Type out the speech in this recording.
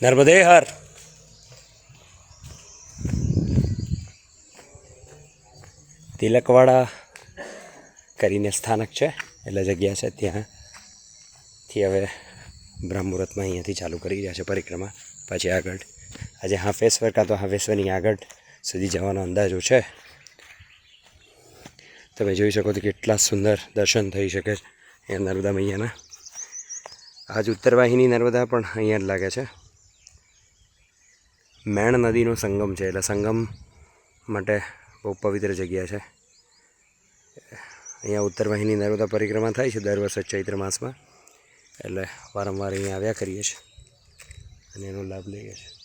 નર્મદે હર. તિલકવાડા કરીને સ્થાનક છે, એટલે જગ્યા છે, ત્યાંથી હવે બ્રહ્મ મુહૂર્તમાં અહીંયાથી ચાલુ કરી રહ્યા છે પરિક્રમા. પછી આગળ આજે હાંફેશ્વર કાં તો હાંફેશ્વરની આગળ સુધી જવાનો અંદાજો છે. તમે જોઈ શકો તો કેટલા સુંદર દર્શન થઈ શકે છે અહીંયા નર્મદા મૈયાના. આજ ઉત્તરવાહિની નર્મદા પણ અહીંયા જ લાગે છે. મેણ નદીનો સંગમ છે, એટલે સંગમ માટે બહુ પવિત્ર જગ્યા છે. અહીંયા ઉત્તરવાહિની નર્મદા પરિક્રમા થાય છે દર વર્ષે ચૈત્ર માસમાં, એટલે વારંવાર અહીંયા આવ્યા કરીએ છીએ અને એનો લાભ લઈએ છીએ.